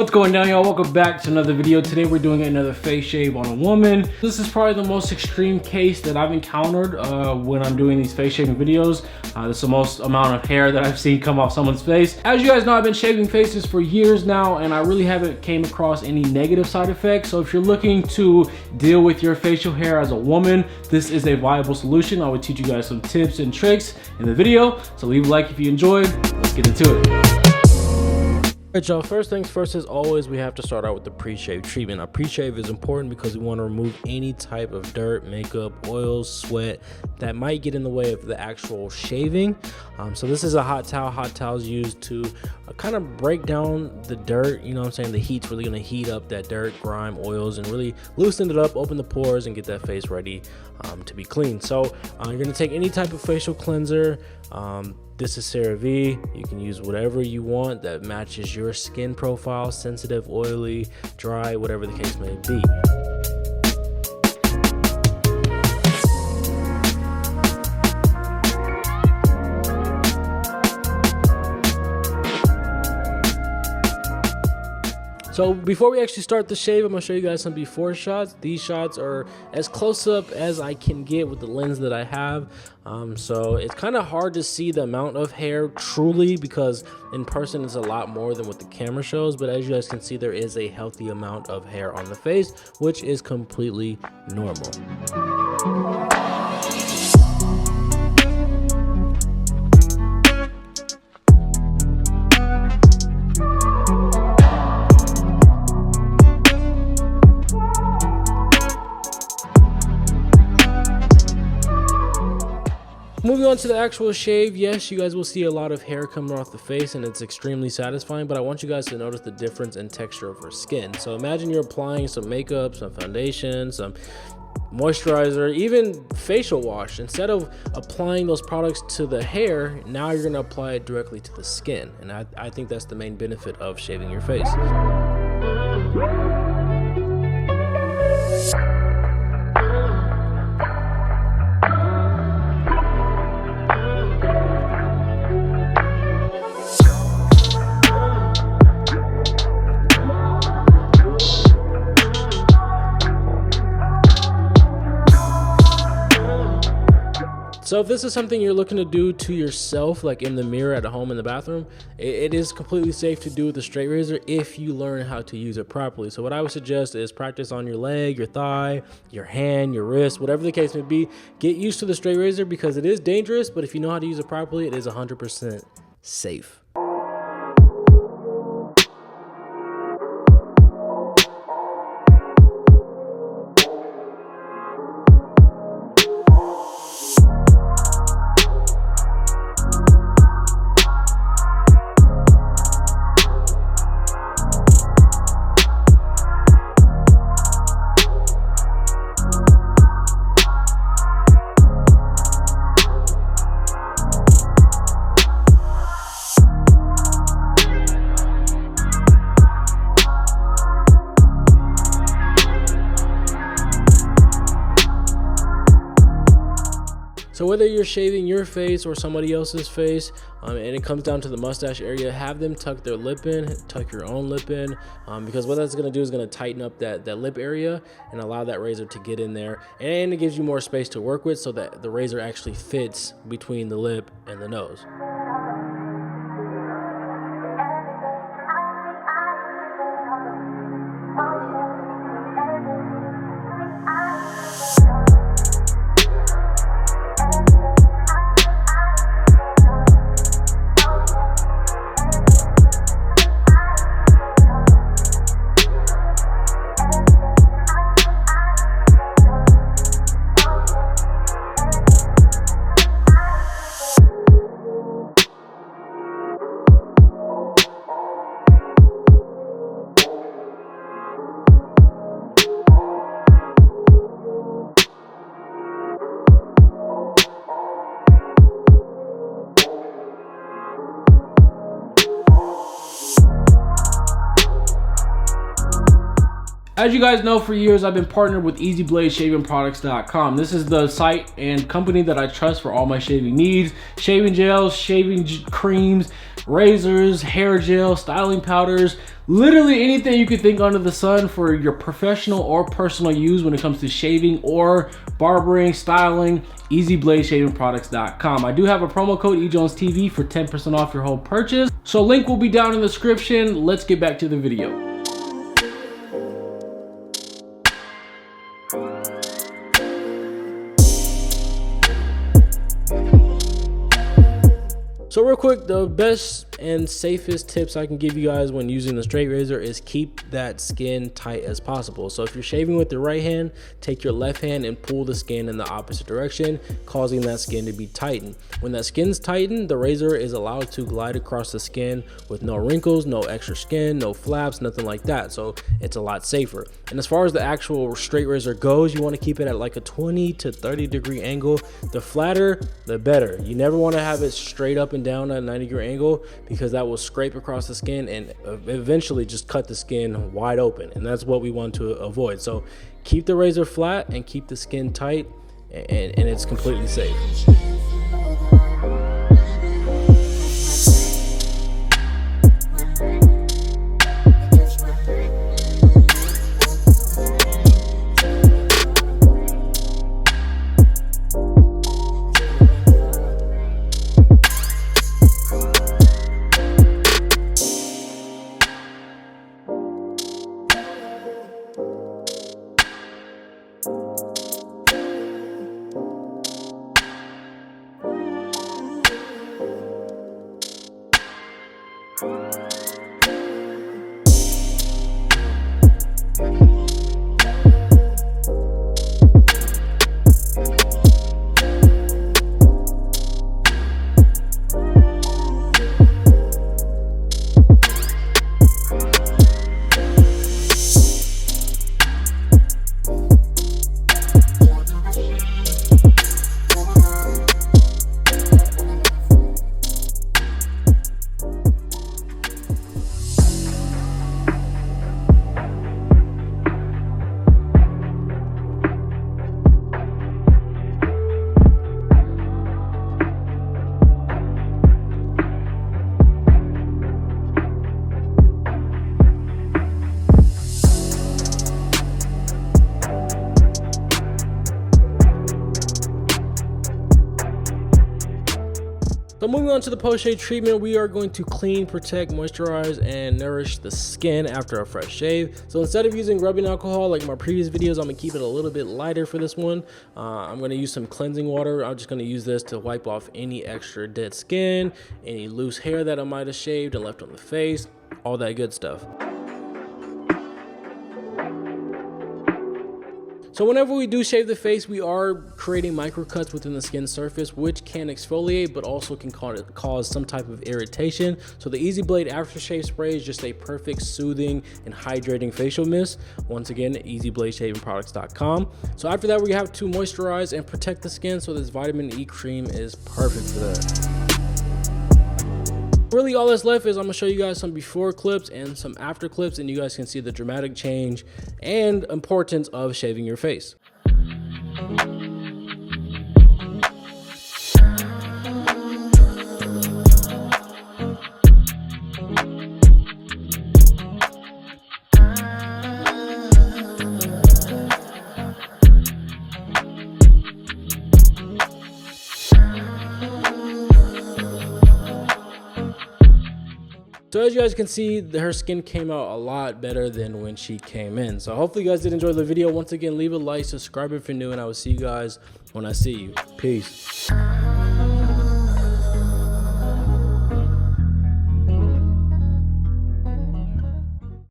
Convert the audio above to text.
What's going down, y'all? Welcome back to another video. Today we're doing another face shave on a woman. This is probably the most extreme case that I've encountered when I'm doing these face shaving videos. This is the most amount of hair that I've seen come off someone's face. As you guys know, I've been shaving faces for years now, and I really haven't came across any negative side effects. So if you're looking to deal with your facial hair as a woman, this is a viable solution. I would teach you guys some tips and tricks in the video. So leave a like if you enjoyed. Let's get into it. Alright, y'all, first things first, as always, we have to start out with the pre-shave treatment. A pre-shave is important because we want to remove any type of dirt, makeup, oils, sweat that might get in the way of the actual shaving. So this is a hot towel. Hot towels used to kind of break down the dirt. You know what I'm saying? The heat's really going to heat up that dirt, grime, oils, and really loosen it up, open the pores, and get that face ready to be clean. So you're going to take any type of facial cleanser. This is CeraVe. You can use whatever you want that matches your skin profile, sensitive, oily, dry, whatever the case may be. So before we actually start the shave, I'm going to show you guys some before shots. These shots are as close up as I can get with the lens that I have. So it's kind of hard to see the amount of hair truly because in person it's a lot more than what the camera shows. But as you guys can see, there is a healthy amount of hair on the face, which is completely normal. Moving on to the actual shave, yes, you guys will see a lot of hair coming off the face and it's extremely satisfying, but I want you guys to notice the difference in texture of her skin. So imagine you're applying some makeup, some foundation, some moisturizer, even facial wash. Instead of applying those products to the hair, now you're going to apply it directly to the skin. And I think that's the main benefit of shaving your face. So if this is something you're looking to do to yourself, like in the mirror at home in the bathroom, it is completely safe to do with a straight razor if you learn how to use it properly. So what I would suggest is practice on your leg, your thigh, your hand, your wrist, whatever the case may be. Get used to the straight razor because it is dangerous, but if you know how to use it properly, it is 100% safe. So whether you're shaving your face or somebody else's face, and it comes down to the mustache area, have them tuck their lip in, tuck your own lip in, because what that's going to do is going to tighten up that lip area and allow that razor to get in there. And it gives you more space to work with so that the razor actually fits between the lip and the nose. As you guys know, for years I've been partnered with ezbladshavingproducts.com. This is the site and company that I trust for all my shaving needs. Shaving gels, shaving creams, razors, hair gel, styling powders, literally anything you could think under the sun for your professional or personal use when it comes to shaving or barbering, styling. ezbladshavingproducts.com. I do have a promo code eJonesTV for 10% off your whole purchase. So link will be down in the description. Let's get back to the video. So real quick, the best and safest tips I can give you guys when using the straight razor is keep that skin tight as possible. So if you're shaving with the right hand, take your left hand and pull the skin in the opposite direction, causing that skin to be tightened. When that skin's tightened, the razor is allowed to glide across the skin with no wrinkles, no extra skin, no flaps, nothing like that. So it's a lot safer. And as far as the actual straight razor goes, you want to keep it at like a 20 to 30 degree angle. The flatter, the better. You never want to have it straight up and down at a 90-degree angle, because that will scrape across the skin and eventually just cut the skin wide open, and that's what we want to avoid. So keep the razor flat and keep the skin tight, and it's completely safe. So moving on to the post-shave treatment, we are going to clean, protect, moisturize, and nourish the skin after a fresh shave. So instead of using rubbing alcohol like my previous videos, I'm gonna keep it a little bit lighter for this one. I'm gonna use some cleansing water. I'm just gonna use this to wipe off any extra dead skin, any loose hair that I might have shaved and left on the face, all that good stuff. So whenever we do shave the face, we are creating micro cuts within the skin surface, which can exfoliate, but also can cause some type of irritation. So the Easy Blade aftershave spray is just a perfect soothing and hydrating facial mist. Once again, ezbladshavingproducts.com. So after that, we have to moisturize and protect the skin. So this vitamin E cream is perfect for that. Really all that's left is I'm gonna show you guys some before clips and some after clips, and you guys can see the dramatic change and importance of shaving your face. So as you guys can see, her skin came out a lot better than when she came in. So hopefully you guys did enjoy the video. Once again, leave a like, subscribe if you're new, and I will see you guys when I see you. Peace.